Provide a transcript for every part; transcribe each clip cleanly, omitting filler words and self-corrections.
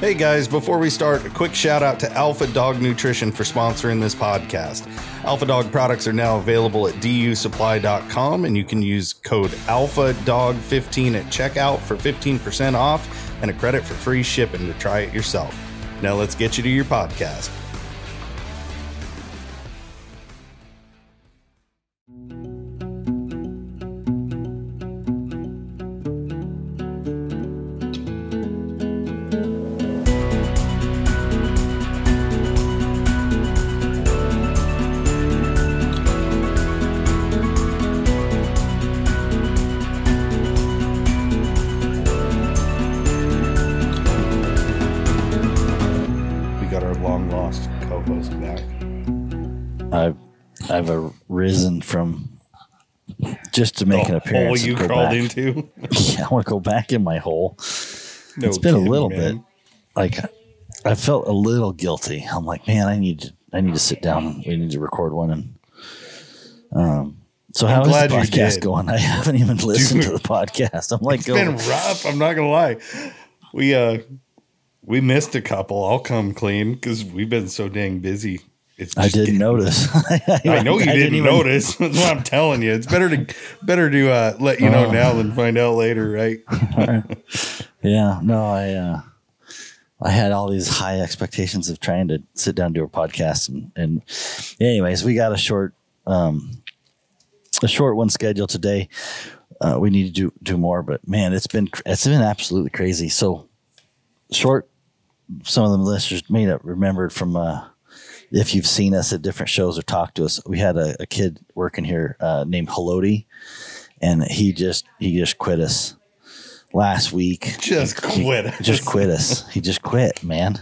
Hey guys, before we start, a quick shout out to Alpha Dog Nutrition for sponsoring this podcast. Alpha Dog products are now available at dusupply.com, and you can use code ALPHADOG15 at checkout for 15% off and a credit for free shipping to try it yourself. Now let's get you to your podcast. I've arisen from just to make an appearance. Hole you crawled into? Yeah, I want to go back in my hole. No it's been kidding, a little man. bit like I felt a little guilty. I'm like, man, I need to sit down. We need to record one. And so how is the podcast going? I haven't even listened to the podcast. I'm like, it's been rough. I'm not gonna lie. We missed a couple. I'll come clean because we've been so dang busy. I didn't notice. I know you didn't notice. That's what I'm telling you. It's better to let you know now than find out later, right? Yeah. No, I had all these high expectations of trying to sit down and do a podcast, and anyways, we got a short one scheduled today. We need to do more, but man, it's been absolutely crazy. So short. Some of the listeners may have remembered from. If you've seen us at different shows or talked to us, we had a kid working here named Haloti, and he just quit us last week. Just quit us. He just quit, man.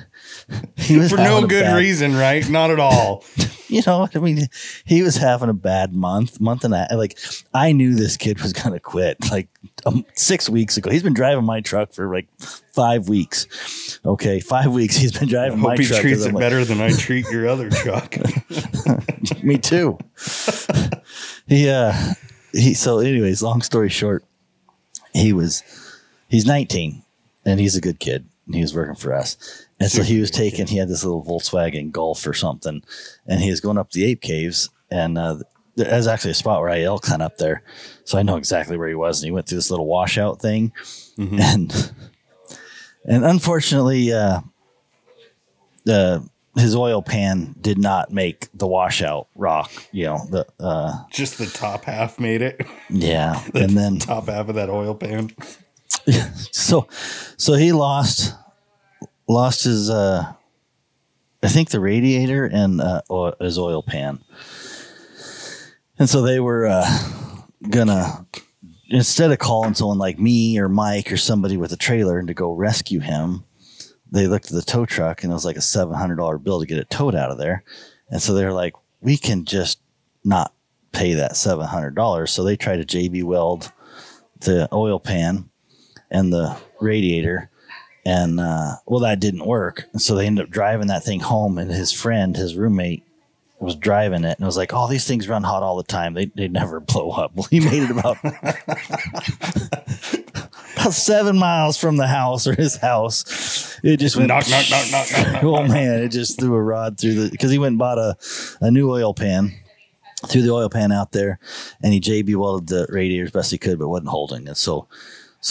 He was for no good reason, right? Not at all. You know, I mean, he was having a bad month and a half. Like, I knew this kid was going to quit like 6 weeks ago. He's been driving my truck for like 5 weeks. Okay, 5 weeks he's been driving my truck. Hope he treats it better than I treat your other truck. Me too. So anyways, long story short, he's 19 and he's a good kid and he was working for us. And so he had this little Volkswagen Golf or something, and he was going up the Ape Caves, and there's actually a spot where I elk hunt up there. So I know exactly where he was, and he went through this little washout thing. Mm-hmm. And unfortunately, his oil pan did not make the washout rock, you know, just the top half made it. Yeah. And then top half of that oil pan. So he lost his, I think the radiator and his oil pan. And so they were gonna, instead of calling someone like me or Mike or somebody with a trailer to go rescue him, they looked at the tow truck and it was like a $700 bill to get it towed out of there. And so they're like, we can just not pay that $700. So they tried to JB weld the oil pan and the radiator. And, that didn't work. And so they ended up driving that thing home, and his friend, his roommate, was driving it and was like, oh, these things run hot all the time. They never blow up. Well, he made it about 7 miles from the house or his house. It just went knock. Oh man, it just threw a rod through because he went and bought a new oil pan, threw the oil pan out there, and he JB welded the radiator as best he could, but wasn't holding it. So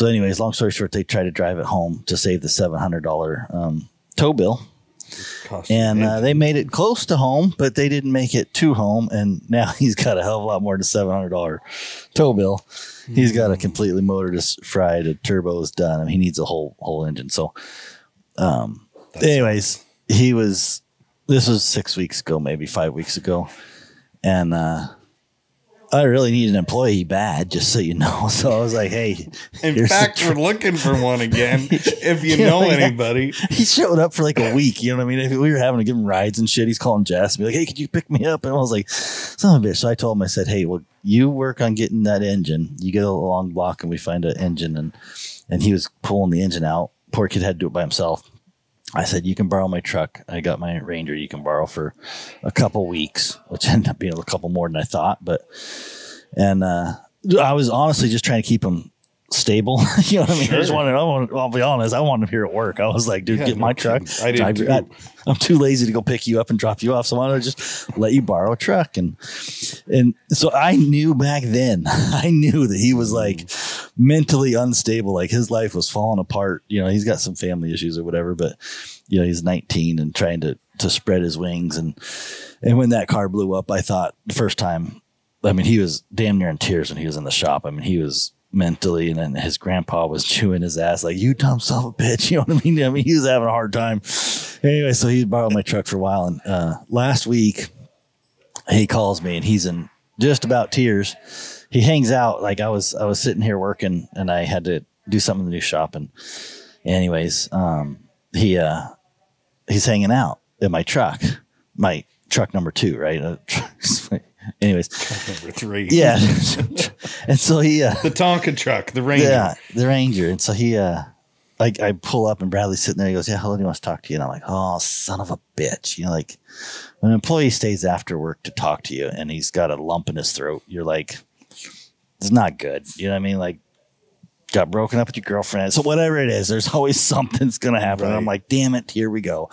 anyways, long story short, they tried to drive it home to save the $700 tow bill. And they made it close to home, but they didn't make it to home. And now he's got a hell of a lot more than $700 tow bill. He's got a completely motorless fried. A turbo is done. I mean, he needs a whole engine. So, anyways, this was 6 weeks ago, maybe 5 weeks ago. And, I really need an employee bad, just so you know. So I was like, hey. In fact, we're looking for one again, if you know anybody. He showed up for like a week, you know what I mean? If we were having to give him rides and shit. He's calling Jess and be like, hey, could you pick me up? And I was like, son of a bitch. So I told him, I said, hey, well, you work on getting that engine. You get a long block and we find an engine. And he was pulling the engine out. Poor kid had to do it by himself. I said, you can borrow my truck. I got my Ranger you can borrow for a couple weeks, which ended up being a couple more than I thought. I was honestly just trying to keep him stable. You know what I mean? Sure. I just wanted, I'll be honest, I wanted him here at work. I was like, dude, Yeah, get no my truck. kidding. I did too. I'm too lazy to go pick you up and drop you off. So why don't I just let you borrow a truck? And so I knew back then, I knew that he was like mentally unstable. Like his life was falling apart. You know, he's got some family issues or whatever, but you know, he's 19 and trying to spread his wings. And when that car blew up, I thought the first time, I mean, he was damn near in tears when he was in the shop. I mean, he was mentally, and then his grandpa was chewing his ass like, you dumb son of a bitch. You know what I mean? I mean, he was having a hard time. Anyway, so he borrowed my truck for a while. And last week he calls me and he's in just about tears. He hangs out. Like I was sitting here working and I had to do something in the new shop. And anyways, he's hanging out in my truck number 2, right? Anyways, Number 3. Yeah. And so he, the Tonka truck, the Ranger. Yeah, the Ranger. And so he, I pull up and Bradley's sitting there. He goes, yeah, hello, he wants to talk to you. And I'm like, oh, son of a bitch. You know, like when an employee stays after work to talk to you and he's got a lump in his throat, you're like, it's not good. You know what I mean? Like, got broken up with your girlfriend. So whatever it is, there's always something's going to happen. Right. And I'm like, damn it, here we go.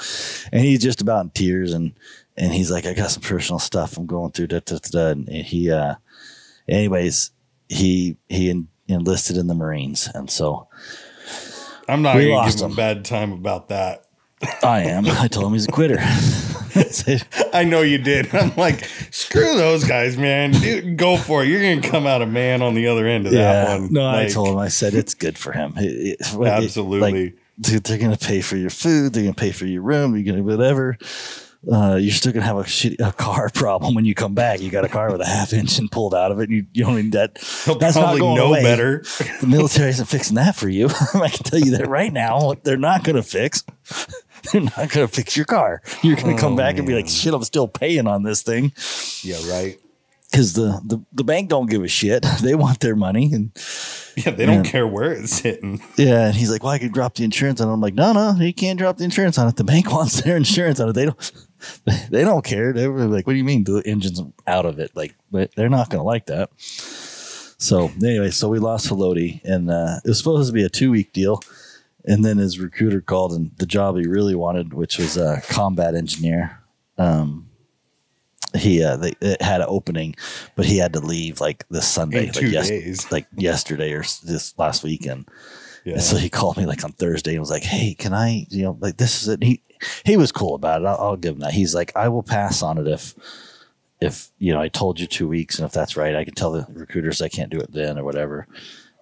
And he's just about in tears. And he's like, I got some personal stuff I'm going through. And he, anyways, he enlisted in the Marines. And so I'm not going to give him a bad time about that. I am. I told him he's a quitter. I know you did. I'm like, screw those guys, man. Dude, go for it. You're going to come out a man on the other end of that one. No, like, I told him, I said, it's good for him. Absolutely. Dude, they're going to pay for your food. They're going to pay for your room. You're going to whatever. You're still going to have a car problem when you come back. You got a car with a half engine pulled out of it. And you don't need that. He'll that's probably not going know away. Better. The military isn't fixing that for you. I can tell you that right now. What they're not going to fix. They're not going to fix your car. You're going to come back and be like, shit, I'm still paying on this thing. Yeah, right. Because the bank don't give a shit. They want their money. And yeah, they don't care where it's hitting. Yeah, and he's like, well, I could drop the insurance on it. I'm like, no, you can't drop the insurance on it. The bank wants their insurance on it. They don't care. They're like, what do you mean the engine's out of it? Like, but they're not going to like that. So anyway, so we lost Haloti, and it was supposed to be a 2-week deal. And then his recruiter called, and the job he really wanted, which was a combat engineer. They had an opening, but he had to leave like this Sunday, in 2 days, like yesterday or this last weekend. Yeah. And so he called me like on Thursday and was like, "Hey, can I? You know, like this is it." He was cool about it. I'll give him that. He's like, "I will pass on it if you know I told you 2 weeks, and if that's right, I can tell the recruiters I can't do it then or whatever."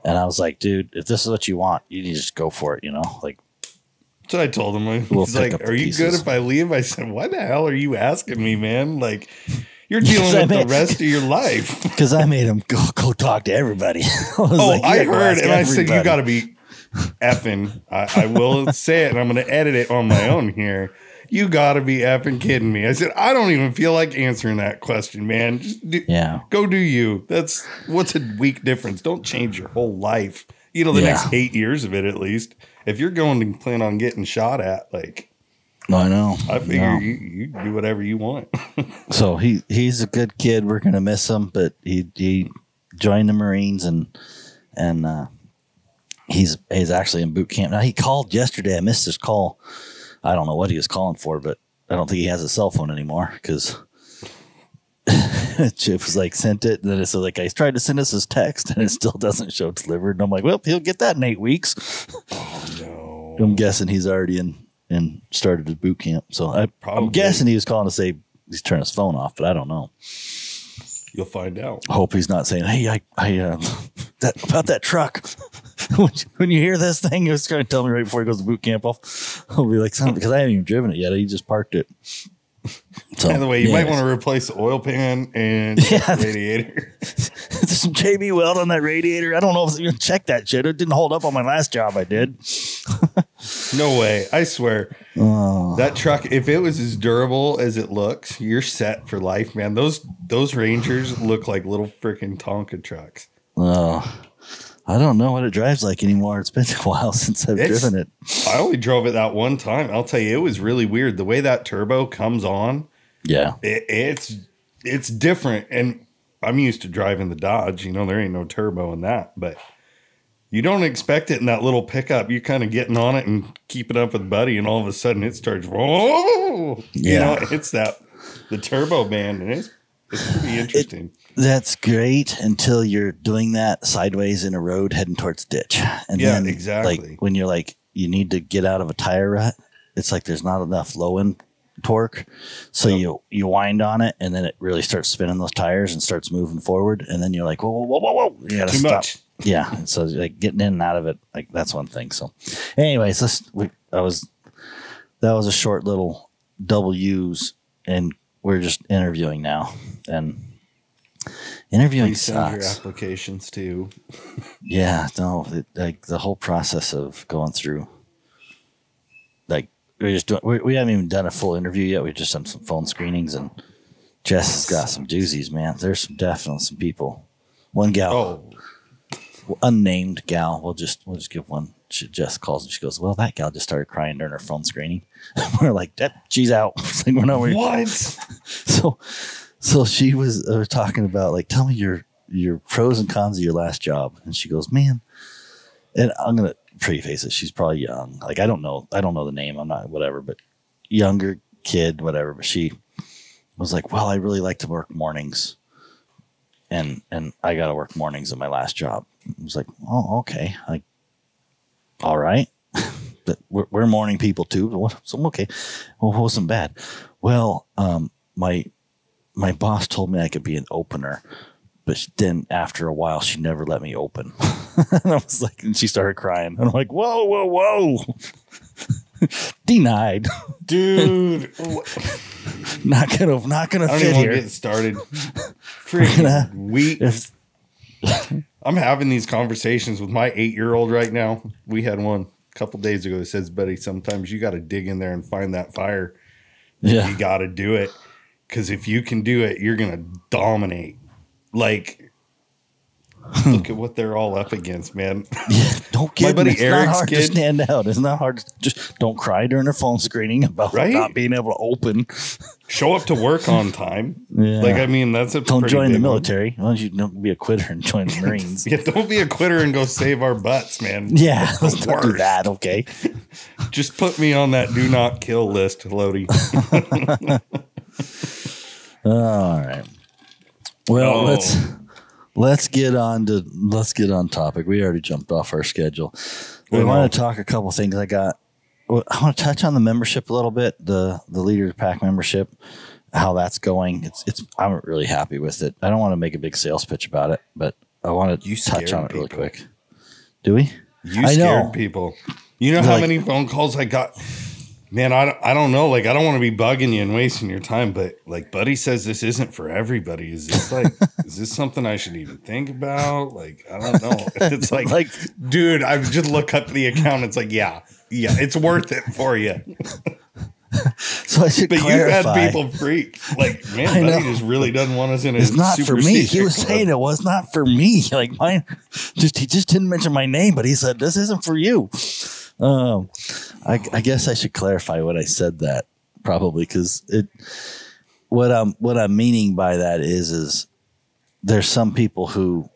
And I was like, "Dude, if this is what you want, you need to just go for it." You know, like. So I told him, he's like, are you good if I leave? I said, why the hell are you asking me, man? Like, you're dealing with the rest of your life. Because I made him go talk to everybody. I heard, and I said, you got to be effing. I will say it, and I'm going to edit it on my own here. You got to be effing kidding me. I said, I don't even feel like answering that question, man. Just go do you. What's a week difference? Don't change your whole life. You know, the next 8 years of it, at least. If you're going to plan on getting shot at, like, I know. I figure you do whatever you want. So he's a good kid. We're gonna miss him, but he joined the Marines and he's actually in boot camp now. He called yesterday. I missed his call. I don't know what he was calling for, but I don't think he has a cell phone anymore because. Chip was like sent it, and then it's like I tried to send us his text, and it still doesn't show delivered. And I'm like, well, he'll get that in 8 weeks. Oh no! I'm guessing he's already in started his boot camp. So I'm guessing he was calling to say he's turning his phone off, but I don't know. You'll find out. Hope he's not saying, "Hey, about that truck." When you hear this thing, he was trying to tell me right before he goes to boot camp. I'll be like, because I haven't even driven it yet. He just parked it. So, by the way, you might want to replace the oil pan and radiator. There's some JB Weld on that radiator. I don't know if you check that shit. It didn't hold up on my last job I did. No way. I swear. That truck, if it was as durable as it looks, you're set for life, man. Those Rangers look like little freaking Tonka trucks. I don't know what it drives like anymore. It's been a while since I've driven it. I only drove it that one time. I'll tell you, it was really weird. The way that turbo comes on. Yeah. It's different. And I'm used to driving the Dodge. You know, there ain't no turbo in that. But you don't expect it in that little pickup. You're kind of getting on it and keeping up with Buddy, and all of a sudden it starts, whoa, you know, it's the turbo band, and it's pretty interesting. That's great until you're doing that sideways in a road heading towards ditch. And then, exactly. Like when you're like, you need to get out of a tire rut, it's like there's not enough low end torque. So you wind on it, and then it really starts spinning those tires and starts moving forward. And then you're like, whoa. You gotta stop. Much. Yeah. And so like getting in and out of it, like that's one thing. So anyways, that was a short little double use, and we're just interviewing now. And interviewing sucks. Send your applications too. Yeah, no, like the whole process of going through, like we haven't even done a full interview yet. We've just done some phone screenings, and Jess has got some doozies, man. There's definitely some people. One gal, unnamed gal. We'll just give one. Jess calls and she goes, "Well, that gal just started crying during her phone screening." We're like, she's out. Like, we're not what? So she was talking about, like, tell me your pros and cons of your last job. And she goes, man, and I'm going to preface it. She's probably young. Like, I don't know the name. I'm not, whatever, but younger kid, whatever. But she was like, well, I really like to work mornings. And I got to work mornings at my last job. I was like, oh, okay. Like, all right. But we're morning people too. So okay. Well, it wasn't bad. Well, my boss told me I could be an opener, but then after a while, she never let me open. And I was like, and she started crying. And I'm like, whoa. Denied. Dude. not gonna I don't fit even here. Want to get started. Freaking I'm having these conversations with my 8-year-old right now. We had one a couple days ago that says, buddy, sometimes you got to dig in there and find that fire. Yeah. You got to do it. Because if you can do it, you're going to dominate. Like, look at what they're all up against, man. Yeah, don't get my buddy it's Eric's not hard kid. to stand out. It's not hard to just don't cry during a phone screening about not being able to open. Show up to work on time. Yeah. Like, I mean, that's a don't join the military. One. Why don't you don't be a quitter and join the Marines? Yeah, don't be a quitter and go save our butts, man. Yeah, let's not do that. Okay. Just put me on that do not kill list, Lodi. All right. Well, let's get on topic. We already jumped off our schedule. We want to talk a couple things. I want to touch on the membership a little bit, the Leader Pack membership, how that's going. I'm really happy with it. I don't want to make a big sales pitch about it, but I want to touch on it really quick. Do we? You scared people. You know how many phone calls I got? Man, I don't know. Like, I don't want to be bugging you and wasting your time, but like Buddy says, this isn't for everybody. Is this is this something I should even think about? Like, I don't know. It's like, dude, I just look up the account. It's like, yeah, it's worth it for you. So I should clarify. You had people freak. Like, man, Buddy just really doesn't want us in his. It's not for me. He was saying it was not for me. Like, mine, he just didn't mention my name, but he said, this isn't for you. I guess I should clarify what I said that probably, because what I'm meaning by that is there's some people who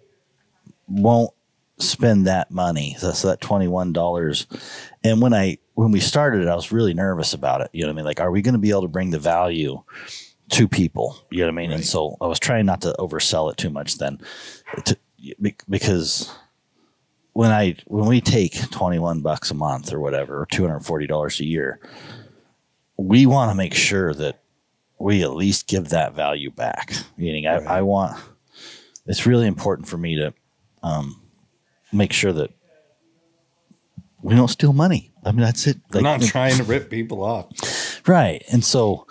won't spend that money. So that $21. And when we started, I was really nervous about it. You know what I mean? Like, are we going to be able to bring the value to people? You know what I mean? Right. And so I was trying not to oversell it too much then, because when we take $21 a month or whatever, or $240 a year, we want to make sure that we at least give that value back. Meaning, right. It's really important for me to make sure that we don't steal money. I mean, that's it. Like, I'm not trying to rip people off. Right. And so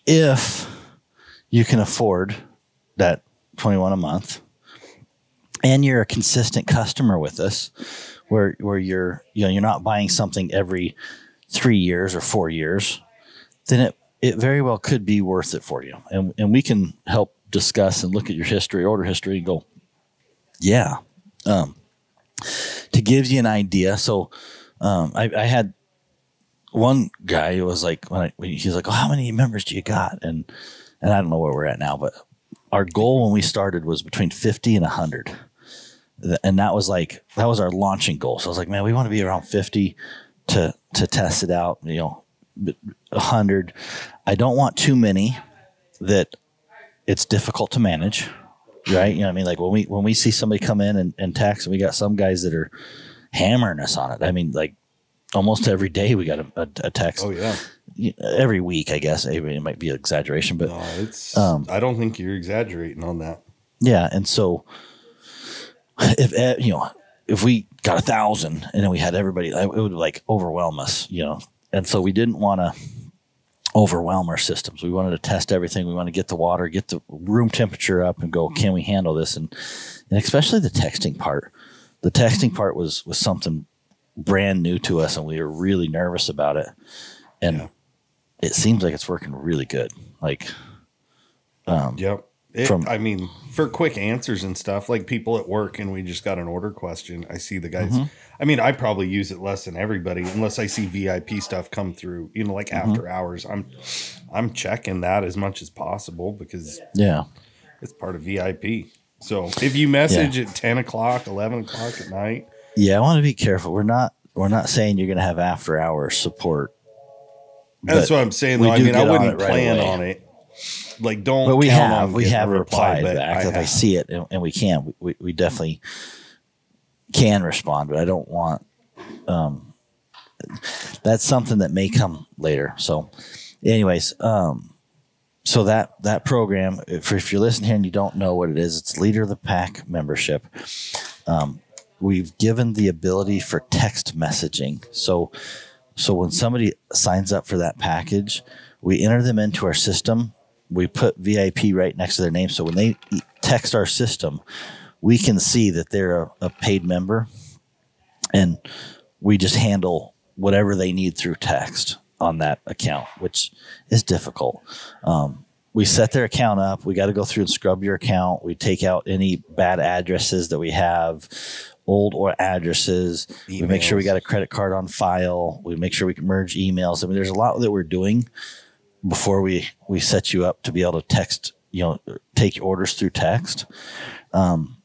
if you can afford that $21 a month, and you're a consistent customer with us, where you're not buying something every 3 years or 4 years, then it very well could be worth it for you. And we can help discuss and look at your history, order history, and go, yeah. To give you an idea, so I had one guy who was like, he's like, oh, how many members do you got? And I don't know where we're at now, but our goal when we started was between 50 and 100. And that was our launching goal. So I was like, man, we want to be around 50 to test it out, 100. I don't want too many that it's difficult to manage, right? What I mean? Like when we see somebody come in and text, and we got some guys that are hammering us on it. I mean, like almost every day we got a text. Oh yeah. Every week, I guess. It might be an exaggeration, but no, it's. I don't think you're exaggerating on that. Yeah, and so if we got 1,000 and then we had everybody, it would like overwhelm us, And so we didn't want to overwhelm our systems. We wanted to test everything. We want to get the water, get the room temperature up, and go, can we handle this? And especially the texting part. The texting part was something brand new to us, and we were really nervous about it. And it seems like it's working really good. Like, yep. For quick answers and stuff, like people at work and we just got an order question. I see the guys. Mm-hmm. I probably use it less than everybody, unless I see VIP stuff come through, like after hours. I'm checking that as much as possible because it's part of VIP. So if you message at 10 o'clock, 11 o'clock at night. Yeah, I want to be careful. We're not saying you're going to have after hours support. That's what I'm saying, though. I wouldn't plan on it. Like, don't. But we have replied back if I see it, and we can. We definitely can respond, but I don't want. That's something that may come later. So, anyways, so that program, if you're listening here and you don't know what it is, it's Leader of the Pack membership. We've given the ability for text messaging. So when somebody signs up for that package, we enter them into our system. We put VIP right next to their name. So when they text our system, we can see that they're a paid member, and we just handle whatever they need through text on that account, which is difficult. We set their account up. We got to go through and scrub your account. We take out any bad addresses that we have, old or addresses. Emails. We make sure we got a credit card on file. We make sure we can merge emails. There's a lot that we're doing before we set you up to be able to text, take your orders through text. And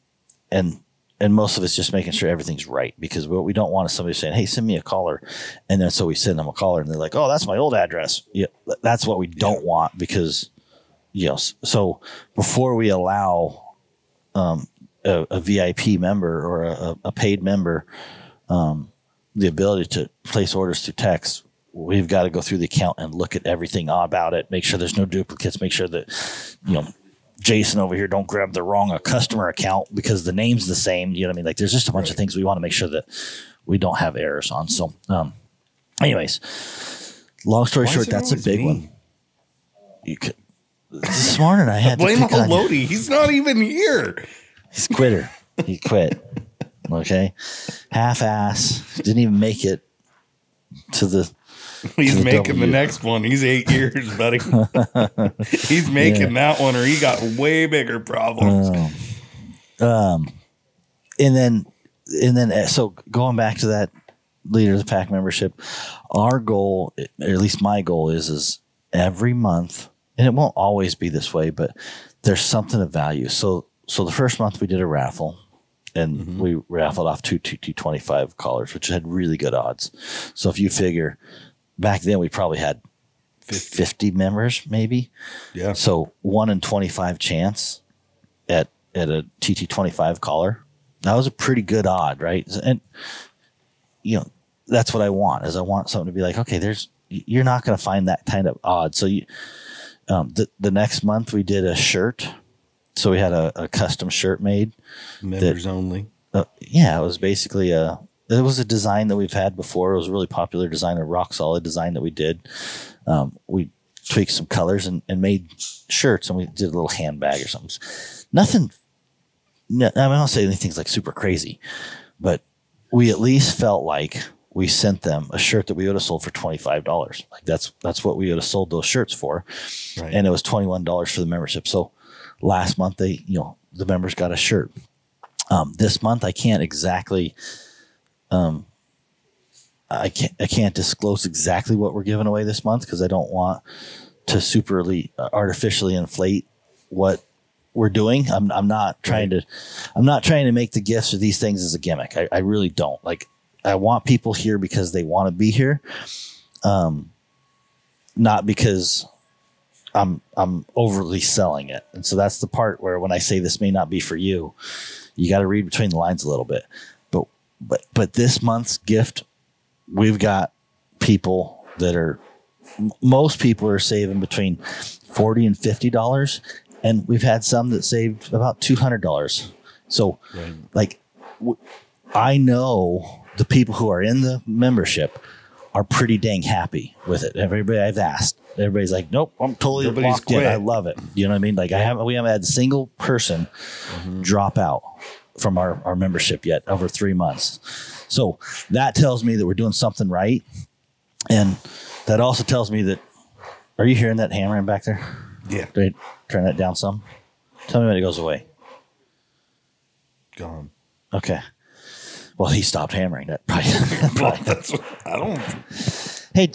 most of it's just making sure everything's right, because what we don't want is somebody saying, hey, send me a caller. And then so we send them a caller and they're like, oh, that's my old address. Yeah, that's what we don't want, because, so before we allow a VIP member or a paid member the ability to place orders through text, we've got to go through the account and look at everything about it, make sure there's no duplicates, make sure that, Jason over here don't grab the wrong customer account because the name's the same. You know what I mean? Like, there's just a bunch of things we want to make sure that we don't have errors on. So, anyways, long story short, that's a big one. This morning I had to blame on Lodi. He's not even here. He's a quitter. He quit. Okay. Half-ass. Didn't even make it to the He's making the next one. He's 8 years, buddy. He's making that one, or he got way bigger problems. And then, so going back to that Leader of the Pack membership, our goal, or at least my goal, is every month, and it won't always be this way, but there's something of value. So the first month we did a raffle, and we raffled off two 25 collars, which had really good odds. So if you figure, back then we probably had 50 members, maybe. Yeah. So 1 in 25 chance at a TT25 collar. That was a pretty good odd, right? And that's what I want. Is I want something to be like, okay, you're not going to find that kind of odd. So the next month we did a shirt. So we had a custom shirt made. Members only. Yeah, it was basically it was a design that we've had before. It was a really popular design, a rock solid design that we did. We tweaked some colors and made shirts, and we did a little handbag or something. Nothing. I don't say anything's like super crazy, but we at least felt like we sent them a shirt that we would have sold for $25. Like that's what we would have sold those shirts for, right. And it was $21 for the membership. So last month the members got a shirt. This month I can't exactly. I can't disclose exactly what we're giving away this month, because I don't want to artificially inflate what we're doing. I'm not trying to make the gifts or these things as a gimmick. I really don't. Like, I want people here because they want to be here. Not because I'm overly selling it. And so that's the part where when I say this may not be for you, you got to read between the lines a little bit. But this month's gift, we've got people that are, most people are saving between $40 and $50. And we've had some that saved about $200. So like, I know the people who are in the membership are pretty dang happy with it. Everybody I've asked, everybody's like, nope, I'm totally locked in. I love it. You know what I mean? Like, we haven't had a single person drop out from our membership yet over 3 months. So that tells me that we're doing something right. And that also tells me that, are you hearing that hammering back there? Yeah. Turn that down some. Tell me when it goes away. Gone. Okay. Well, he stopped hammering. That probably. Well, that's what, I don't. Hey,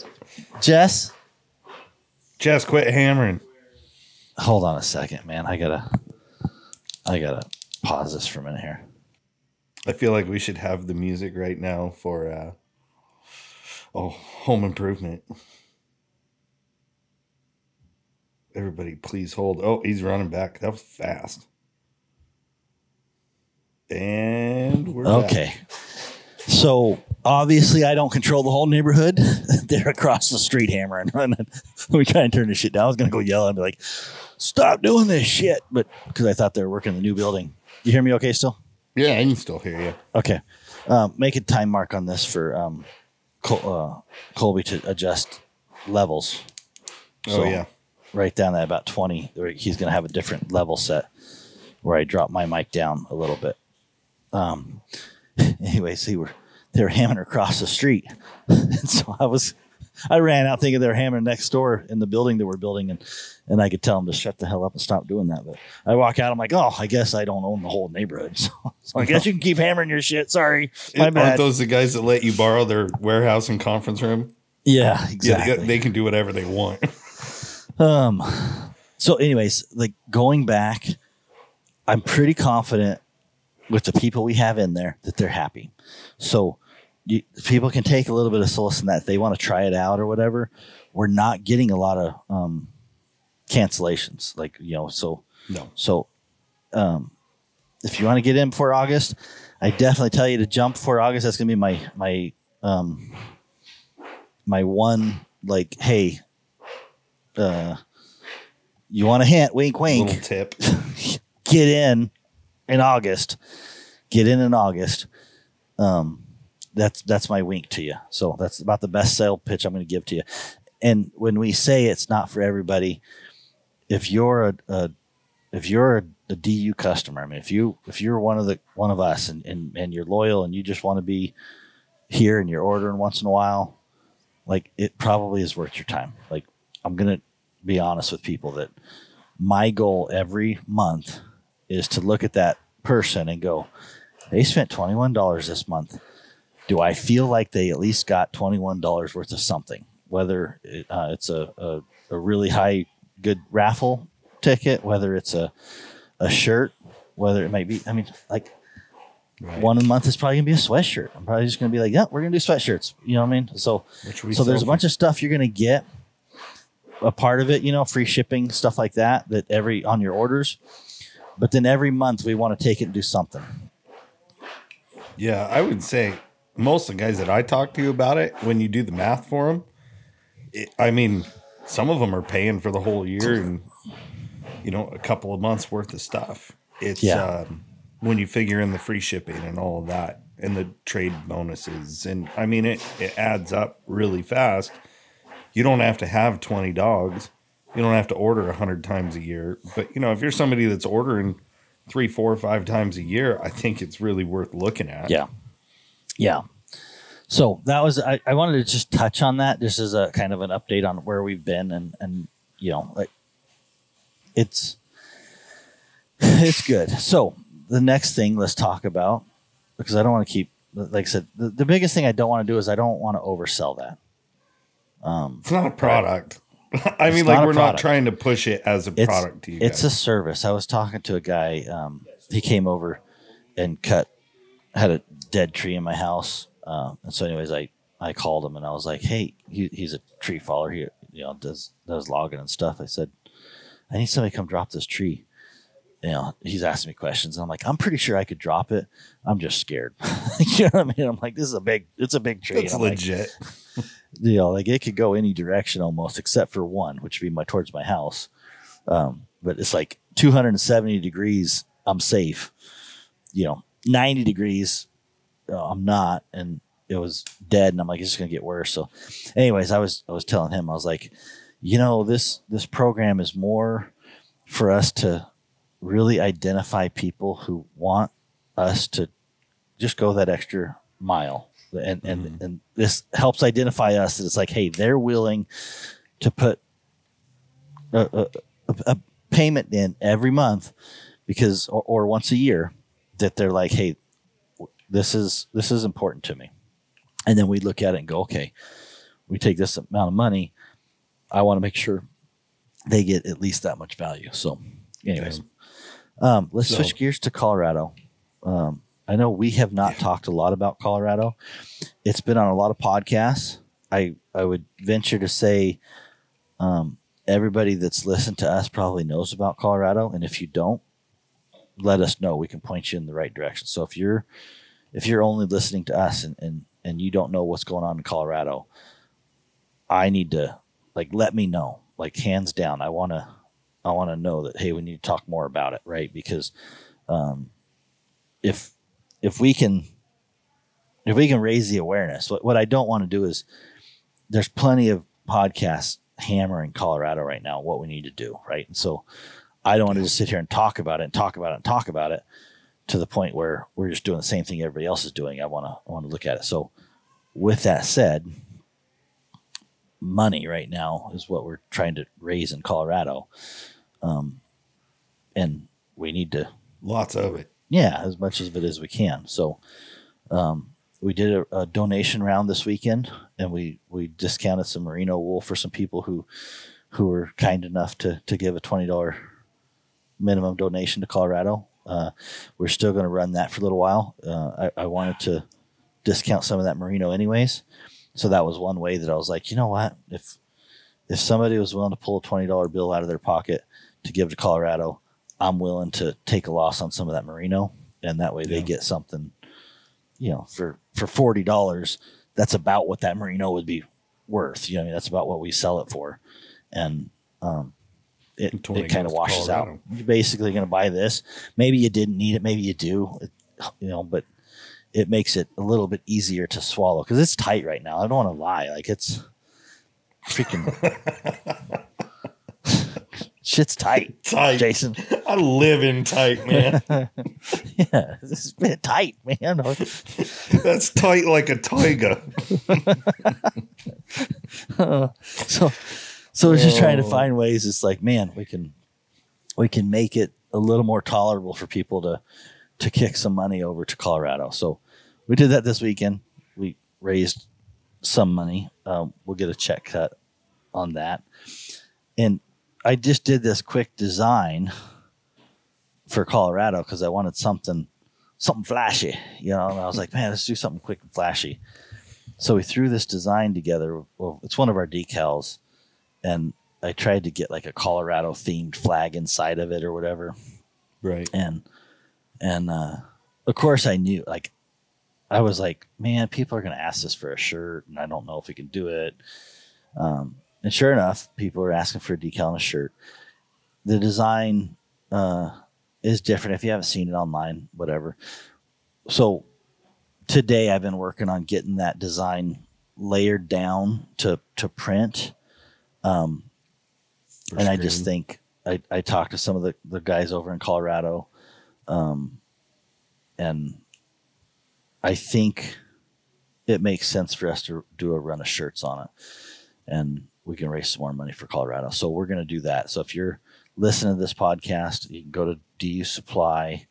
Jess, quit hammering. hold on a second, man. I gotta pause this for a minute here. I feel like we should have the music right now for Home Improvement. Everybody, please hold. Oh, he's running back. That was fast. And we're okay. Back. So obviously, I don't control the whole neighborhood. They're across the street hammering. We kind of turn this shit down. I was gonna go yell and be like, "Stop doing this shit!" But because I thought they were working in the new building. You hear me? Okay, still? Yeah, I can still hear you. Okay. Make a time mark on this for Colby to adjust levels. So, yeah. Write down that about 20. He's going to have a different level set where I drop my mic down a little bit. Anyway, so they were hammering across the street. And so I ran out thinking they were hammering next door in the building that we're building, and I could tell them to shut the hell up and stop doing that. But I walk out, I'm like, oh, I guess I don't own the whole neighborhood. So I guess you can keep hammering your shit. Sorry. My bad. Aren't those the guys that let you borrow their warehouse and conference room? Yeah, exactly. Yeah, they can do whatever they want. So anyways, like, going back, I'm pretty confident with the people we have in there that they're happy. So people can take a little bit of solace in that if they want to try it out or whatever. We're not getting a lot of cancellations, like, so no. So if you want to get in before August, I definitely tell you to jump before August. That's gonna be my one, like, hey, you want a hint? Wink, wink. Little tip. Get in August. Get in August. That's my wink to you. So that's about the best sale pitch I'm going to give to you. And when we say it's not for everybody, if you're a DU customer, I mean, if you're one of us and you're loyal and you just want to be here and you're ordering once in a while, like, it probably is worth your time. Like, I'm going to be honest with people that my goal every month is to look at that person and go, they spent $21 this month. Do I feel like they at least got $21 worth of something? Whether it's a really high, good raffle ticket, whether it's a shirt, whether it might be, I mean, like, right. One a month is probably going to be a sweatshirt. I'm probably just going to be like, yeah, we're going to do sweatshirts. You know what I mean? So there's a bunch of stuff you're going to get. A part of it, free shipping, stuff like that on your orders. But then every month we want to take it and do something. Yeah, I would say most of the guys that I talk to about it, when you do the math for them, I mean, some of them are paying for the whole year and, a couple of months worth of stuff. It's when you figure in the free shipping and all of that and the trade bonuses. And I mean, it adds up really fast. You don't have to have 20 dogs. You don't have to order 100 times a year. But, if you're somebody that's ordering 3, 4, 5 times a year, I think it's really worth looking at. Yeah. Yeah. So that was, I wanted to just touch on that just as a kind of an update on where we've been and like, it's good. So the next thing let's talk about, because I don't want to keep, like I said, the biggest thing I don't want to do is I don't want to oversell that. It's not a product. I mean, like we're not trying to push it as a product to you guys. It's a service. I was talking to a guy. He came over and had a dead tree in my house. And so anyways, I called him and I was like, hey, he's a tree faller. He, does logging and stuff. I said, I need somebody to come drop this tree. He's asking me questions. And I'm like, I'm pretty sure I could drop it. I'm just scared. You know what I mean? I'm like, it's a big tree. It's legit. Like it could go any direction almost, except for one, which would be towards my house. But it's like 270 degrees. I'm safe. 90 degrees. I'm not. And it was dead. And I'm like, it's just going to get worse. So anyways, I was telling him, I was like, this program is more for us to really identify people who want us to just go that extra mile. And this helps identify us that it's like, hey, they're willing to put a payment in every month because, or once a year, that they're like, hey, this is important to me. And then we look at it and go, okay, we take this amount of money. I want to make sure they get at least that much value. So anyways, let's switch gears to Colorado. I know we have not talked a lot about Colorado. It's been on a lot of podcasts. I would venture to say everybody that's listened to us probably knows about Colorado. And if you don't, let us know. We can point you in the right direction. So if you're only listening to us and you don't know what's going on in Colorado, I need to let me know, hands down. I want to know that, hey, we need to talk more about it. Right. Because, if we can raise the awareness, what I don't want to do is there's plenty of podcasts hammering Colorado right now, what we need to do. Right. And so I don't want to just sit here and talk about it to the point where we're just doing the same thing everybody else is doing. I want to look at it. So with that said, money right now is what we're trying to raise in Colorado. And we need to lots of it. Yeah, as much of it as we can. So we did a donation round this weekend, and we discounted some merino wool for some people who were kind enough to give a $20 minimum donation to Colorado. We're still going to run that for a little while. I wanted to discount some of that merino anyways. So that was one way that I was like, you know what? If somebody was willing to pull a $20 bill out of their pocket to give to Colorado, I'm willing to take a loss on some of that merino, and that way they get something, for $40. That's about what that merino would be worth. That's about what we sell it for. And, it kind of washes out. You're basically going to buy this. Maybe you didn't need it. Maybe you do, but it makes it a little bit easier to swallow because it's tight right now. I don't want to lie. It's freaking shit's tight, Jason. I live in tight, man. Yeah, this is a bit tight, man. That's tight like a tiger. So we're just trying to find ways. It's like, man, we can make it a little more tolerable for people to kick some money over to Colorado. So we did that this weekend. We raised some money. We'll get a check cut on that. And I just did this quick design for Colorado because I wanted something flashy, and I was like, man, let's do something quick and flashy. So we threw this design together. Well, it's one of our decals, and I tried to get a Colorado themed flag inside of it or whatever. Right. And of course I knew, I was like, man, people are going to ask us for a shirt and I don't know if we can do it. And sure enough, people are asking for a decal and a shirt. The design is different. If you haven't seen it online, whatever. So today I've been working on getting that design layered down to print. And I just think I talked to some of the guys over in Colorado. And I think it makes sense for us to do a run of shirts on it. And we can raise some more money for Colorado. So we're going to do that. So if you're listening to this podcast, you can go to DU Supply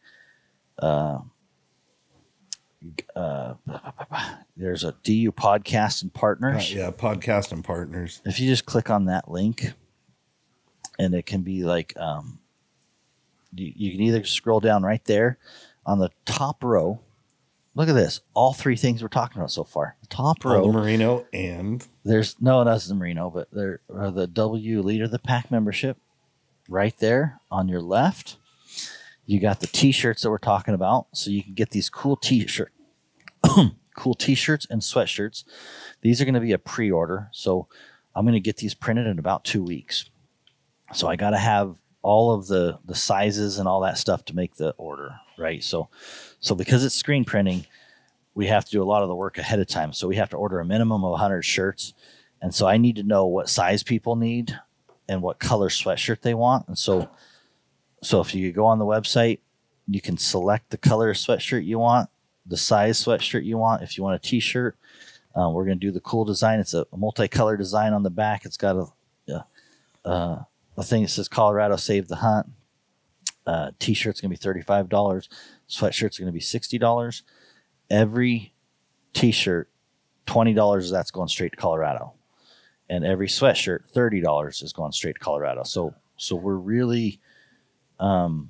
there's a DU Podcast and Partners. Yeah, Podcast and Partners. If you just click on that link, and it can be like, you can either scroll down right there on the top row. Look at this. All three things we're talking about so far. The top row. The Merino and... There's no, that's the Merino, but there are the W Leader of the Pack membership right there on your left. You got the T-shirts that we're talking about. So you can get these cool T-shirts and sweatshirts. These are going to be a pre-order. So I'm going to get these printed in about 2 weeks. So I got to have all of the sizes and all that stuff to make the order, right? So because it's screen printing, we have to do a lot of the work ahead of time. So we have to order a minimum of 100 shirts. And so I need to know what size people need and what color sweatshirt they want. And so if you go on the website, you can select the color sweatshirt you want, the size sweatshirt you want. If you want a T-shirt, we're going to do the cool design. It's a multicolor design on the back. It's got a thing that says Colorado Save the Hunt. T-shirt's going to be $35. Sweatshirt's going to be $60. Every T-shirt, $20 of that's going straight to Colorado. And every sweatshirt, $30 is going straight to Colorado. So we're really, the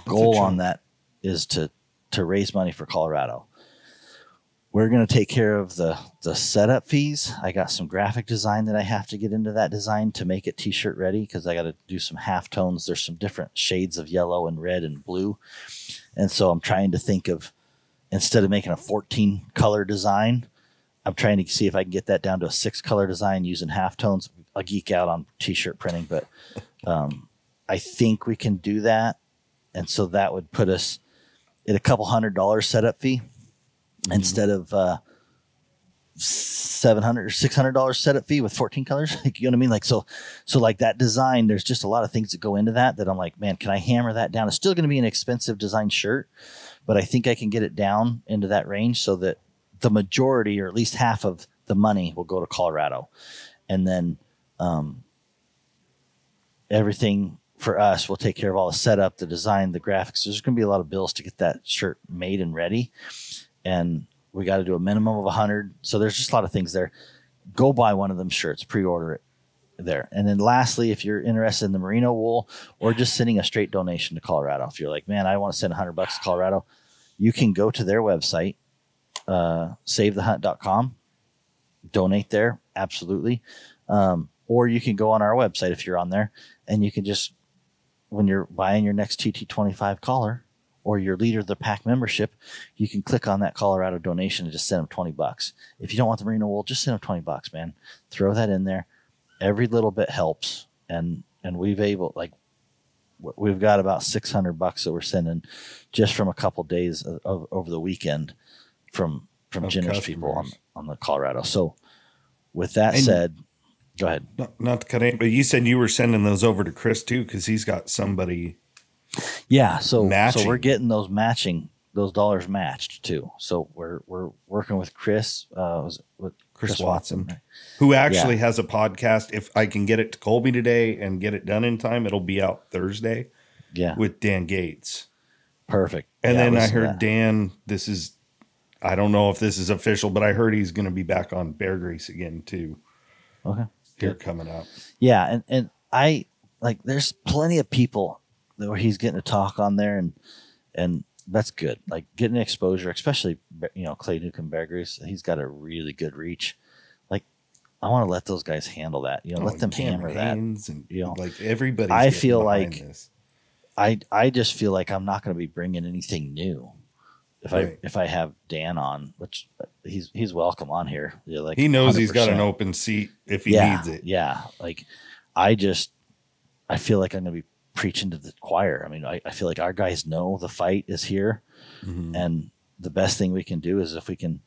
goal on that is to raise money for Colorado. We're going to take care of the setup fees. I got some graphic design that I have to get into that design to make it T-shirt ready, because I got to do some half tones. There's some different shades of yellow and red and blue. And so I'm trying to think of, instead of making a 14 color design, I'm trying to see if I can get that down to a 6 color design using half tones. I'll geek out on T-shirt printing, but I think we can do that. And so that would put us at a couple $100 setup fee. Instead of $700 or $600 setup fee with 14 colors. You know what I mean? Like, so like that design, there's just a lot of things that go into that I'm like, man, can I hammer that down? It's still going to be an expensive design shirt, but I think I can get it down into that range so that the majority, or at least half of the money, will go to Colorado. And then everything for us will take care of all the setup, the design, the graphics. There's going to be a lot of bills to get that shirt made and ready. And we got to do a minimum of 100. So there's just a lot of things there. Go buy one of them shirts, pre-order it there. And then lastly, if you're interested in the merino wool or just sending a straight donation to Colorado, if you're like, man, I want to send $100 to Colorado, you can go to their website, savethehunt.com, donate there. Absolutely. Or you can go on our website if you're on there, and you can just, when you're buying your next TT25 collar, or your Leader of the Pack membership, you can click on that Colorado donation and just send them $20. If you don't want the merino wool, just send them $20, man. Throw that in there. Every little bit helps. And we've got about $600 that we're sending just from a couple days over the weekend from generous people on the Colorado. So with that said, go ahead. Not to cut in, but you said you were sending those over to Chris too, because he's got somebody. Yeah, so we're getting those dollars matched too. So we're working with Chris, with Chris Watson, who actually has a podcast. If I can get it to Colby today and get it done in time, it'll be out Thursday. Yeah, with Dan Gates. Perfect. And then I heard Dan. I don't know if this is official, but I heard he's going to be back on Bear Grease again too. Okay, here coming up. Yeah, and I like. There's plenty of people where he's getting to talk on there, and that's good. Like getting exposure, especially Clay Newcomb, Bear Grease. He's got a really good reach. Like I want to let those guys handle that. Let them hammer that. And, like everybody. I feel like this. I just feel like I'm not going to be bringing anything new if I have Dan on, which he's welcome on here. Like he knows 100%. He's got an open seat if he needs it. Yeah, like I feel like I'm going to be preaching to the choir. I mean, I feel like our guys know the fight is here, and the best thing we can do is if we can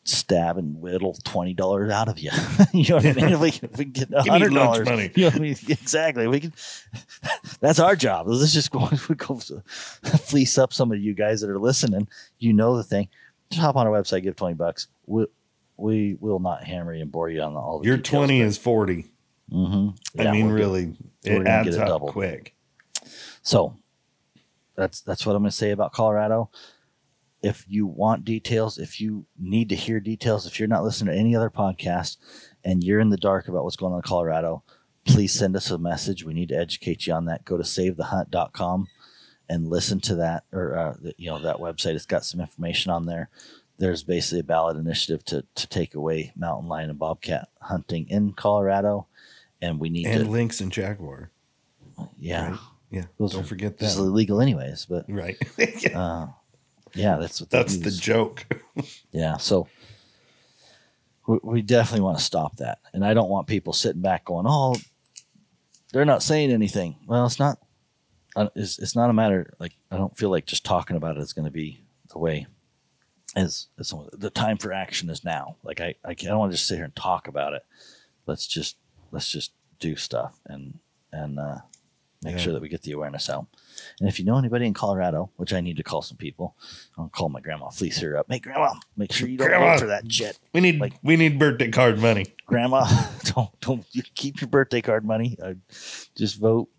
stab and whittle $20 out of you. You know what I mean? If we can get $100 money. You know what I mean? Exactly. We can. That's our job. Let's just go fleece up some of you guys that are listening. You know the thing. Just hop on our website, give $20. We will not hammer you and bore you on all the your details, 20 is 40. Mm-hmm. Yeah, I mean, really, it adds up quick. So that's what I'm going to say about Colorado. if you want details, if you need to hear details, if you're not listening to any other podcast and you're in the dark about what's going on in Colorado, please send us a message. We need to educate you on that. Go to savethehunt.com and listen to that, or that website. It's got some information on there. There's basically a ballot initiative to take away mountain lion and bobcat hunting in Colorado, and we need lynx and jaguar. Yeah, right? Yeah. Those don't forget that. It's illegal anyways, but right. Yeah, that's what that's the joke. Yeah, so we definitely want to stop that, and I don't want people sitting back going, "Oh, they're not saying anything." Well, it's not. It's not a matter, like, I don't feel like just talking about it is going to be the way. As the time for action is now. Like I don't want to just sit here and talk about it. Let's just do stuff and make sure that we get the awareness out. And if you know anybody in Colorado, which I need to call some people, I'll call my grandma, fleece her up. Hey, grandma, make sure you don't vote for that jet. We need birthday card money. Grandma, don't you keep your birthday card money. Just vote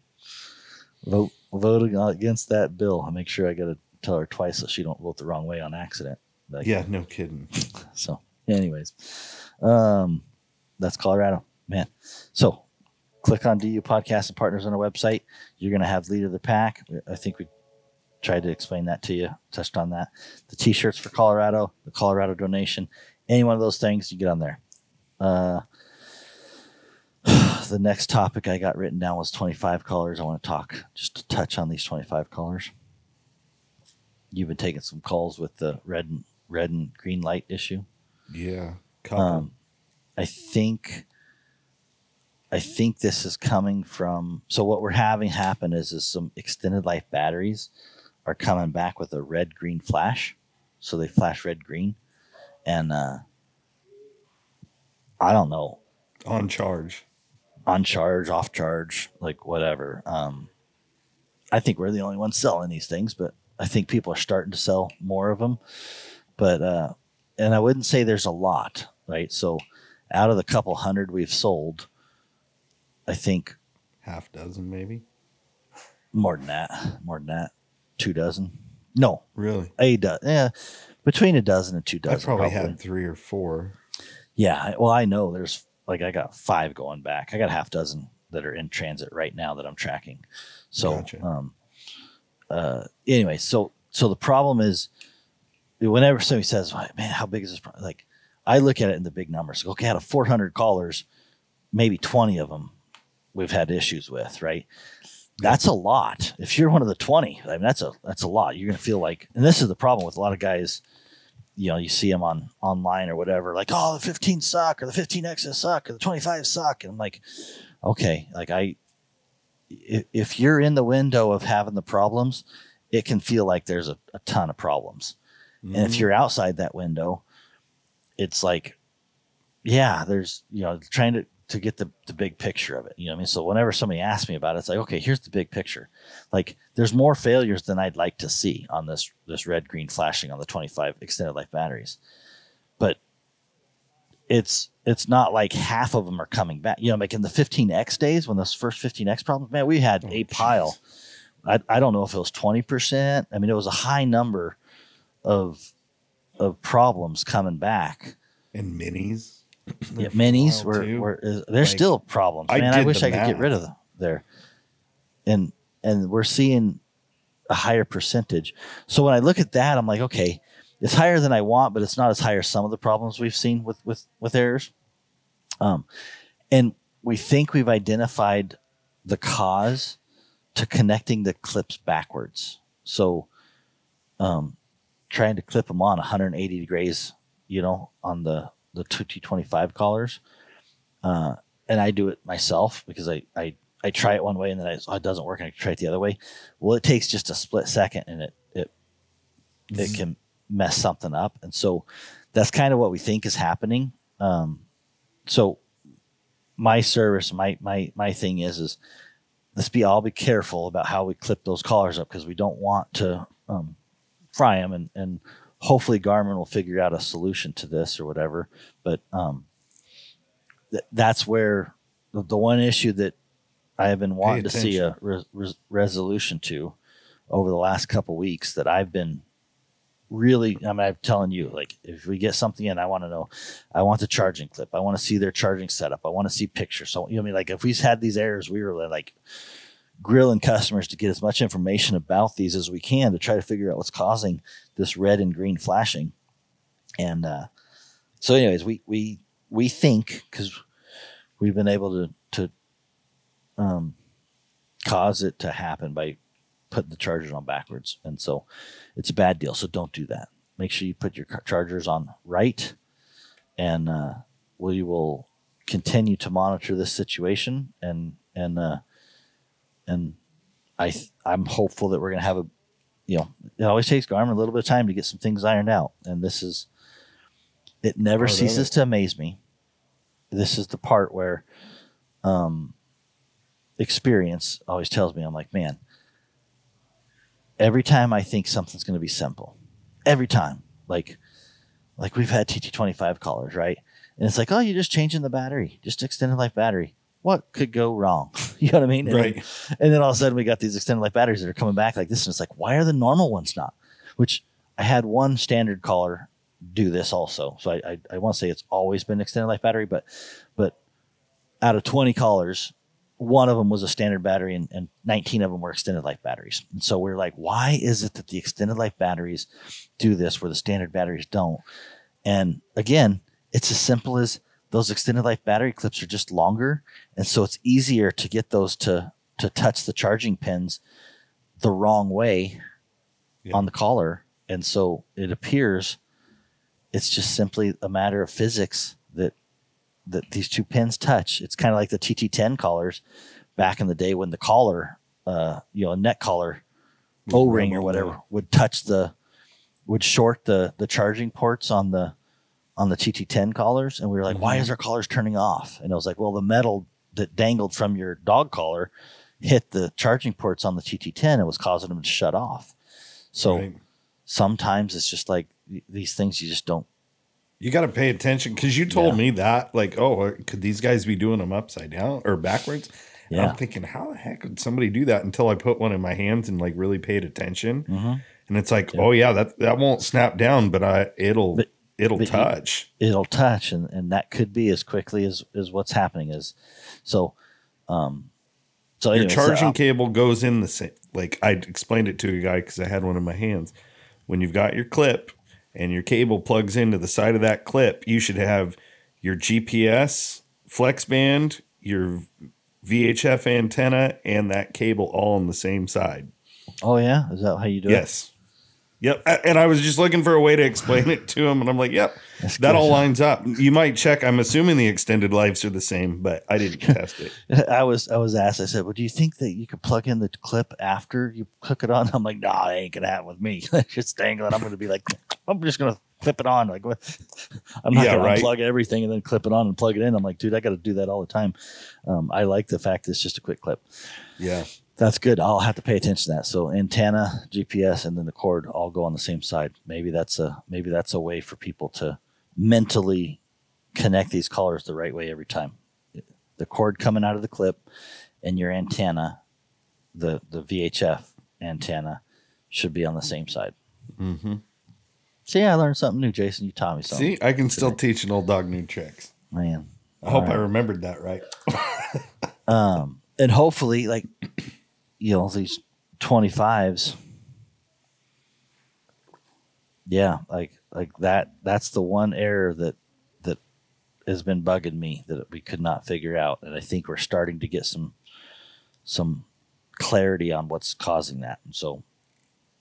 against that bill. I make sure I got to tell her twice so she don't vote the wrong way on accident. Yeah, no kidding. So, anyways, that's Colorado, man. So, click on DU Podcast and Partners on our website. You're going to have Lead of the Pack. I think we tried to explain that to you, touched on that. The T-shirts for Colorado, the Colorado donation, any one of those things, you get on there. The next topic I got written down was 25 colors. I want to talk, just to touch on these 25 colors. You've been taking some calls with the red and green light issue. Yeah. I think this is coming from, so what we're having happen is some extended life batteries are coming back with a red-green flash. So they flash red-green. And I don't know. On charge, off charge, like whatever. I think we're the only ones selling these things, but I think people are starting to sell more of them. But, and I wouldn't say there's a lot, right? So out of the couple hundred we've sold, I think half dozen, maybe more than that, 2 dozen. No, really, a dozen. Yeah, between a dozen and 2 dozen. I probably had 3 or 4. Yeah, well, I know there's I got 5 going back. I got half dozen that are in transit right now that I'm tracking. So, gotcha. Anyway, so the problem is whenever somebody says, "Man, how big is this?" Like, I look at it in the big numbers. Okay, out of 400 callers, maybe 20 of them we've had issues with, right? That's a lot. If you're one of the 20, I mean, that's a lot. You're going to feel like, and this is the problem with a lot of guys, you see them online or whatever, like, "Oh, the 15 suck, or the 15Xs suck, or the 25 suck." And I'm like, okay, like if you're in the window of having the problems, it can feel like there's a ton of problems. Mm-hmm. And if you're outside that window, it's like, yeah, there's, trying to get the big picture of it. You know what I mean? So whenever somebody asks me about it, it's like, okay, here's the big picture. Like, there's more failures than I'd like to see on this red-green flashing on the 25 extended life batteries. But it's not like half of them are coming back. Like in the 15X days, when those first 15X problems, man, we had a pile. I don't know if it was 20%. I mean, it was a high number of problems coming back. And minis. Yeah, minis they're still problems. Man, I wish I could get rid of them there. And we're seeing a higher percentage. So when I look at that, I'm like, okay, it's higher than I want, but it's not as high as some of the problems we've seen with errors. And we think we've identified the cause to connecting the clips backwards. So trying to clip them on 180 degrees, on the 2T25 collars. And I do it myself because I try it one way and then it doesn't work and I try it the other way. Well, it takes just a split second and it can mess something up. And so that's kind of what we think is happening. So my service, my thing is I'll be careful about how we clip those collars up because we don't want to fry them, and hopefully Garmin will figure out a solution to this or whatever. But that's where the one issue that I have been wanting to see a resolution to over the last couple of weeks that I've been really, I mean, I'm telling you, like, if we get something in, I want to know, I want the charging clip. I want to see their charging setup. I want to see pictures. So, you know what I mean? Like, if we've had these errors, we were like grilling customers to get as much information about these as we can to try to figure out what's causing this red and green flashing. And so anyways, we think, because we've been able to cause it to happen by putting the chargers on backwards. And so it's a bad deal. So don't do that. Make sure you put your chargers on right, and we will continue to monitor this situation. And I'm hopeful that we're going to have it always takes Garmin a little bit of time to get some things ironed out. And it never ceases to amaze me. This is the part where experience always tells me, I'm like, man, every time I think something's going to be simple, every time, like we've had TT25 collars, right? And it's like, oh, you're just changing the battery, just extended life battery. What could go wrong? You know what I mean? Right. And then all of a sudden we got these extended life batteries that are coming back like this. And it's like, why are the normal ones not? Which I had one standard collar do this also. So I want to say it's always been extended life battery, but out of 20 collars, one of them was a standard battery and 19 of them were extended life batteries. And so we're like, why is it that the extended life batteries do this where the standard batteries don't? And again, it's as simple as those extended life battery clips are just longer. And so it's easier to get those to touch the charging pins the wrong way on the collar. And so it appears it's just simply a matter of physics that these two pins touch. It's kind of like the TT10 collars back in the day when the collar, a neck collar O-ring or whatever would short the charging ports on the TT10 collars. And we were like, why is our collars turning off? And I was like, well, the metal that dangled from your dog collar hit the charging ports on the TT10 and was causing them to shut off. So sometimes it's just like these things you just don't. You got to pay attention, because you told me that, like, oh, could these guys be doing them upside down or backwards? Yeah. And I'm thinking, how the heck would somebody do that, until I put one in my hands and like really paid attention. Mm-hmm. And it's like, oh yeah, that won't snap down, but it'll touch. It'll touch, and that could be as quickly as what's happening is. So your charging cable goes in the same. Like, I explained it to a guy because I had one in my hands. When you've got your clip and your cable plugs into the side of that clip, you should have your GPS flex band, your VHF antenna, and that cable all on the same side. Oh yeah, is that how you do it? Yes. Yep. And I was just looking for a way to explain it to him, and I'm like, yep, that all lines up. You might check. I'm assuming the extended lives are the same, but I didn't test it. I was asked, I said, well, do you think that you could plug in the clip after you hook it on? I'm like, no, it ain't gonna happen with me. Just dangling. I'm gonna be like, I'm just gonna clip it on. Like, what? I'm not gonna unplug everything and then clip it on and plug it in. I'm like, dude, I got to do that all the time. I like the fact that it's just a quick clip. Yeah. That's good. I'll have to pay attention to that. So antenna, GPS, and then the cord all go on the same side. Maybe that's a way for people to mentally connect these collars the right way every time. The cord coming out of the clip and your antenna, the VHF antenna, should be on the same side. Mm-hmm. See, I learned something new, Jason. You taught me something. See, I can still teach an old dog new tricks. Man, I hope I remembered that right. And hopefully, like, these 25s, like that's the one error that has been bugging me that we could not figure out. And I think we're starting to get some clarity on what's causing that. And so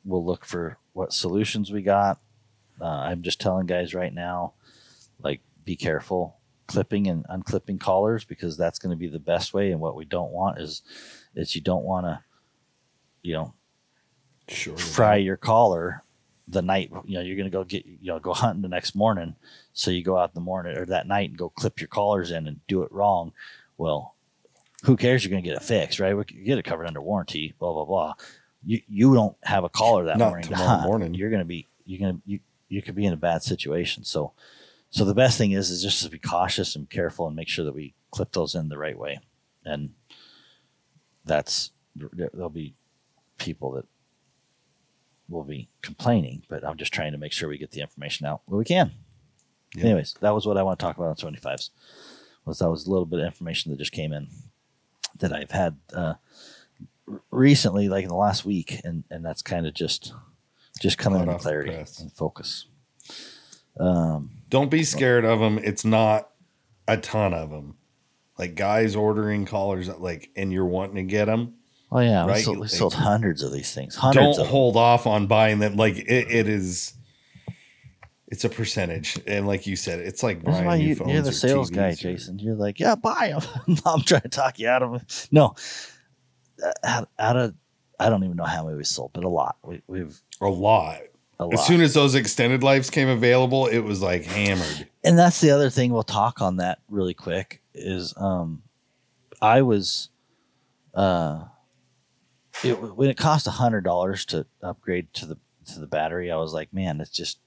we'll look for what solutions we got. I'm just telling guys right now, like, be careful clipping and unclipping collars, because that's going to be the best way. And what we don't want is you don't want to, fry your collar the night, you're going to go go hunting the next morning. So you go out in the morning or that night and go clip your collars in and do it wrong. Well, who cares? You're going to get it fixed, right? We get it covered under warranty, blah, blah, blah. You don't have a collar that morning. Tomorrow morning. You could be in a bad situation. So the best thing is just to be cautious and careful and make sure that we clip those in the right way. And there'll be people that complaining, but I'm just trying to make sure we get the information out where we can. Yeah. Anyways, that was what I want to talk about on 25s. That was a little bit of information that just came in that I've had recently, like in the last week, and that's kind of just coming into clarity and focus. Don't be scared of them. It's not a ton of them. Like guys ordering collars, like, and you're wanting to get them. Oh yeah, right? we sold hundreds of these things. Don't hold off on buying them. Like it is. It's a percentage, and like you said, it's like buying new phones. You're the sales guy, Jason. You're like, yeah, buy them. I'm trying to talk you out of it. No, out of I don't even know how many we sold, but a lot. We've a lot. As soon as those extended lives came available, it was like hammered. And that's the other thing. We'll talk on that really quick. Is I was when it cost $100 to upgrade to the battery, I was like, man, it's just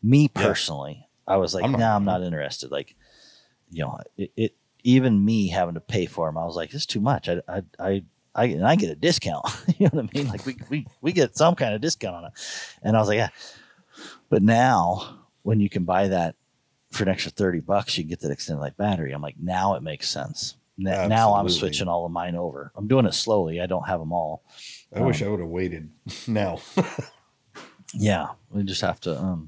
me personally. Yeah. I was like, I'm not interested. Like, it even me having to pay for them, I was like, this is too much. I get a discount. You know what I mean? Like we get some kind of discount on it. And I was like, yeah. But now when you can buy that for an extra $30, you can get that extended life battery. I'm like, now it makes sense. Now I'm switching all of mine over. I'm doing it slowly. I don't have them all. I wish I would have waited now. Yeah. We just have to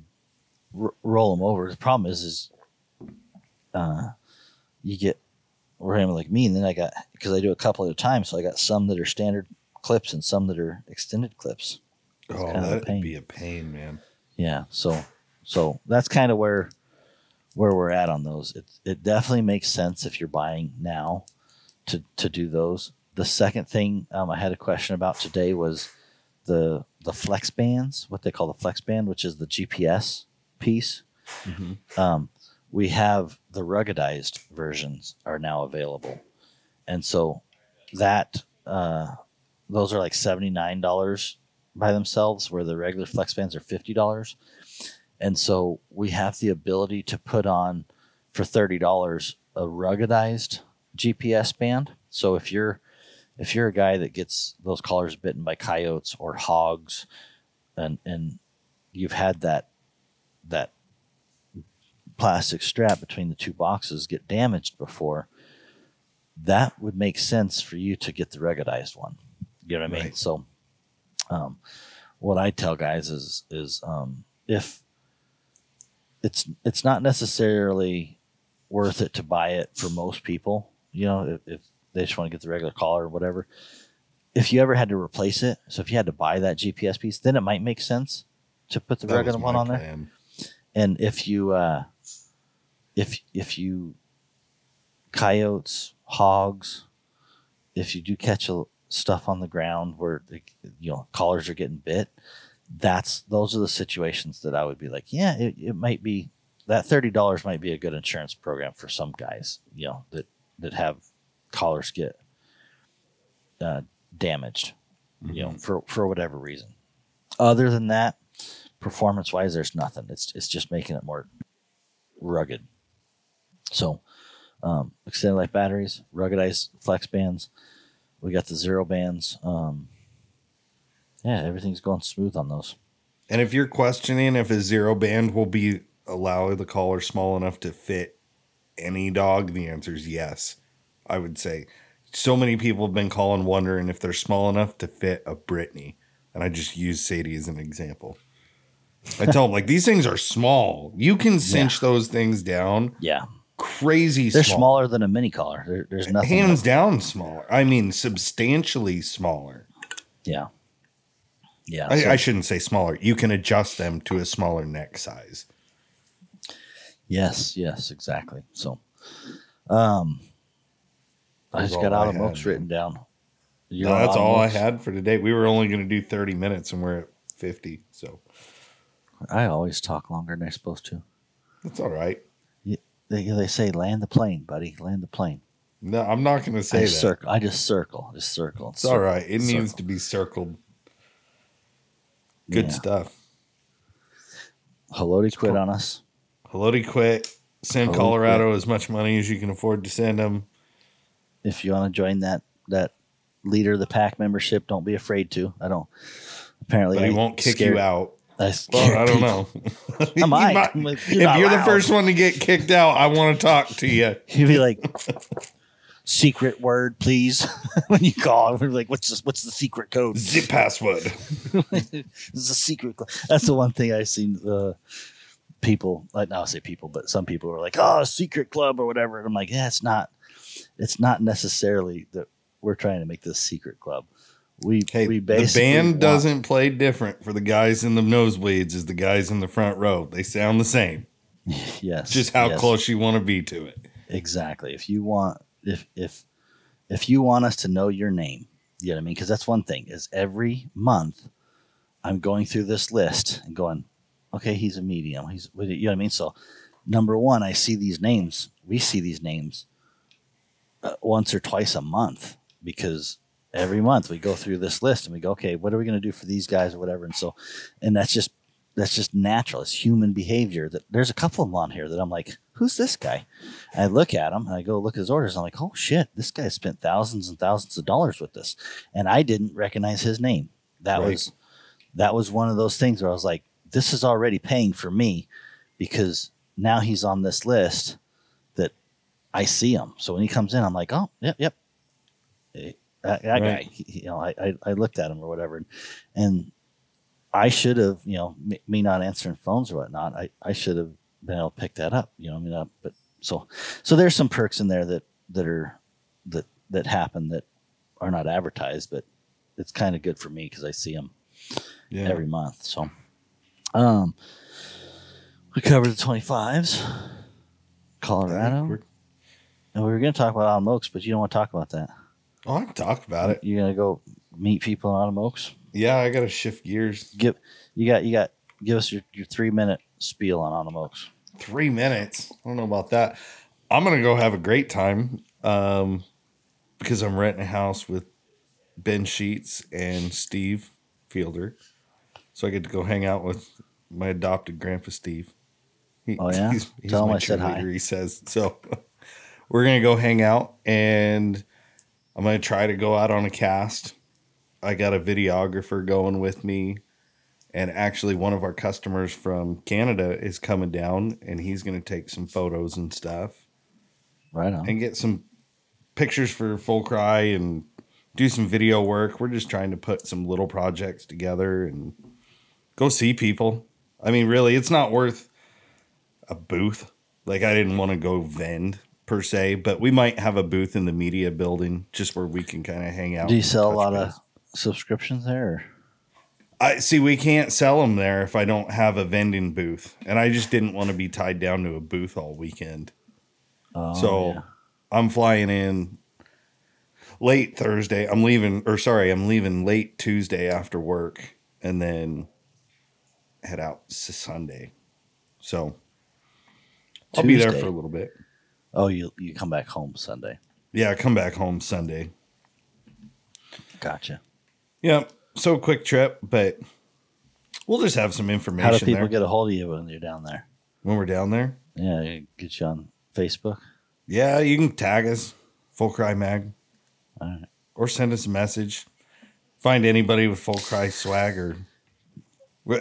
roll them over. The problem is you get RAM like me, and then I got, because I do a couple at a time, so I got some that are standard clips and some that are extended clips. Oh, that'd be a pain, man. Yeah, so that's kind of where we're at on those. It definitely makes sense if you're buying now to do those. The second thing I had a question about today was the flex bands, what they call the flex band, which is the GPS piece. Mm-hmm. We have the ruggedized versions are now available, and so that those are like $79 by themselves, where the regular flex bands are $50. And so we have the ability to put on for $30 a ruggedized GPS band. So if you're a guy that gets those collars bitten by coyotes or hogs, and you've had that plastic strap between the two boxes get damaged before, that would make sense for you to get the ruggedized one. You know what I mean? Right. So what I tell guys is if it's not necessarily worth it to buy it for most people, if they just want to get the regular collar or whatever. If you ever had to replace it, so if you had to buy that GPS piece, then it might make sense to put the regular one on there. And if you coyotes, hogs, if you do catch stuff on the ground where collars are getting bit, those are the situations that I would be like, yeah, it might be that $30 might be a good insurance program for some guys, that have collars get damaged, mm-hmm. For whatever reason. Other than that, performance wise, there's nothing. It's just making it more rugged. So extended life batteries, ruggedized flex bands, we got the zero bands. Everything's going smooth on those. And if you're questioning if a zero band will allow the collar small enough to fit any dog, the answer is yes. I would say so many people have been calling wondering if they're small enough to fit a Brittany. And I just use Sadie as an example. I tell them, like, these things are small. You can cinch those things down. Yeah. Crazy They're small. Smaller than a mini collar. There's nothing. Hands down smaller. I mean, substantially smaller. Yeah. Yeah. I shouldn't say smaller. You can adjust them to a smaller neck size. Yes, exactly. So, I just got out of notes written down. That's all I had for today. We were only going to do 30 minutes and we're at 50. So I always talk longer than I'm supposed to. That's all right. They say land the plane, buddy. Land the plane. No, I'm not going to say that. I just circle. It's all right. It needs to be circled. Good stuff. Haloti quit on us. Haloti quit. Send Colorado as much money as you can afford to send them. If you want to join that leader of the pack membership, don't be afraid to. I Apparently, But he won't kick you out. I Well, I don't know. I might. If you're the first one to get kicked out, I want to talk to you. He'd be like, secret word, please. When you call, we're like, what's the secret code? Zip password. This is a secret. That's the one thing I've seen. People, like, I'll say people, but some people are like, oh, secret club or whatever. And I'm like, yeah, it's not necessarily that we're trying to make this secret club. We basically the band doesn't play different for the guys in the nosebleeds as the guys in the front row. They sound the same. Yes. Just how close you want to be to it. Exactly. If you want us to know your name, you know what I mean? Because that's one thing is every month I'm going through this list and going, okay, he's a medium. You know what I mean? So number one, I see these names. We see these names once or twice a month because every month we go through this list and we go, okay, what are we going to do for these guys or whatever? And so, and that's just natural. It's human behavior. That there's a couple of them on here that I'm like, who's this guy? And I look at him and I go look at his orders. And I'm like, oh shit, this guy spent thousands and thousands of dollars with this. And I didn't recognize his name. That was one of those things where I was like, this is already paying for me because now he's on this list that I see him. So when he comes in, I'm like, oh, yep. That guy, I looked at him or whatever. And I should have, me not answering phones or whatnot, I should have been able to pick that up, but so there's some perks in there that happen that are not advertised, but it's kind of good for me because I see them every month. So, we covered the 25s, Colorado, and we were going to talk about Autumn Oaks, but you don't want to talk about that. Oh, I can talk about it. You're going to go meet people in Autumn Oaks? Yeah, I got to shift gears. Give us your 3-minute spiel on Autumn Oaks. 3 minutes. I don't know about that. I'm going to go have a great time because I'm renting a house with Ben Sheets and Steve Fielder. So I get to go hang out with my adopted grandpa, Steve. He's Tell him I said hi. He says. So we're going to go hang out and I'm going to try to go out on a cast. I got a videographer going with me. And actually, one of our customers from Canada is coming down, and he's going to take some photos and stuff. Right on. And get some pictures for Full Cry and do some video work. We're just trying to put some little projects together and go see people. I mean, really, it's not worth a booth. Like, I didn't want to go vend, per se, but we might have a booth in the media building just where we can kind of hang out. Do you sell a lot of subscriptions there? Or? We can't sell them there if I don't have a vending booth. And I just didn't want to be tied down to a booth all weekend. I'm flying in late Thursday. I'm leaving late Tuesday after work and then head out Sunday. So I'll be there for a little bit. Oh, you come back home Sunday. Yeah, I come back home Sunday. Gotcha. Yep. So quick trip, but we'll just have some information. How do people get a hold of you when you're down there? When we're down there? Yeah, get you on Facebook. Yeah, you can tag us, Full Cry Mag. All right. Or send us a message. Find anybody with Full Cry swag or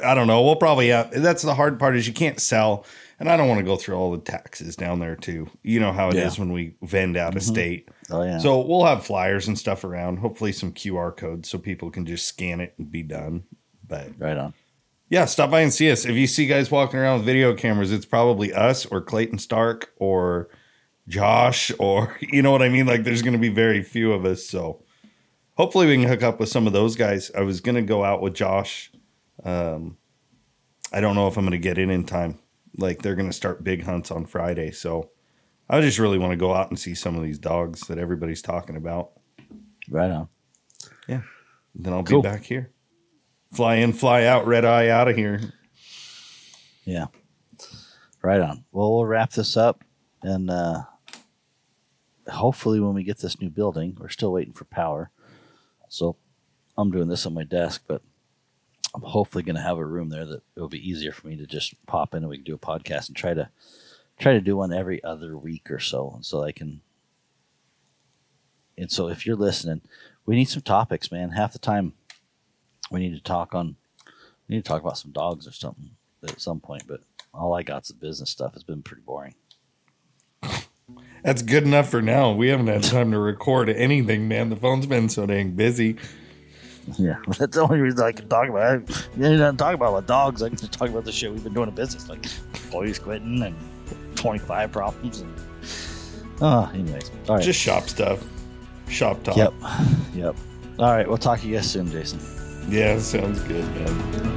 I don't know. We'll probably that's the hard part is you can't sell. And I don't want to go through all the taxes down there too. You know how it is when we vend out of state. Oh, yeah. So we'll have flyers and stuff around. Hopefully some QR codes so people can just scan it and be done. But right on. Yeah, stop by and see us. If you see guys walking around with video cameras, it's probably us or Clayton Stark or Josh or, you know what I mean? Like there's going to be very few of us. So hopefully we can hook up with some of those guys. I was going to go out with Josh. I don't know if I'm going to get in time. Like they're going to start big hunts on Friday. So I just really want to go out and see some of these dogs that everybody's talking about. Right on. Yeah. Then I'll be back here. Fly in, fly out, red eye out of here. Yeah. Right on. Well, we'll wrap this up. And hopefully when we get this new building, we're still waiting for power. So I'm doing this on my desk, but I'm hopefully going to have a room there that it'll be easier for me to just pop in and we can do a podcast and try to do one every other week or so. And so if you're listening, we need some topics, man. Half the time We need to talk about some dogs or something at some point. But all I got's the business stuff. It's been pretty boring. That's good enough for now. We haven't had time to record anything, man. The phone's been so dang busy. Yeah, that's the only reason I can talk about it. You don't talk about dogs. I can just talk about the shit we've been doing in business, like employees quitting and 25 problems. And anyways, all right. Just shop stuff. Shop talk. Yep. All right, we'll talk to you guys soon, Jason. Yeah, sounds good, man.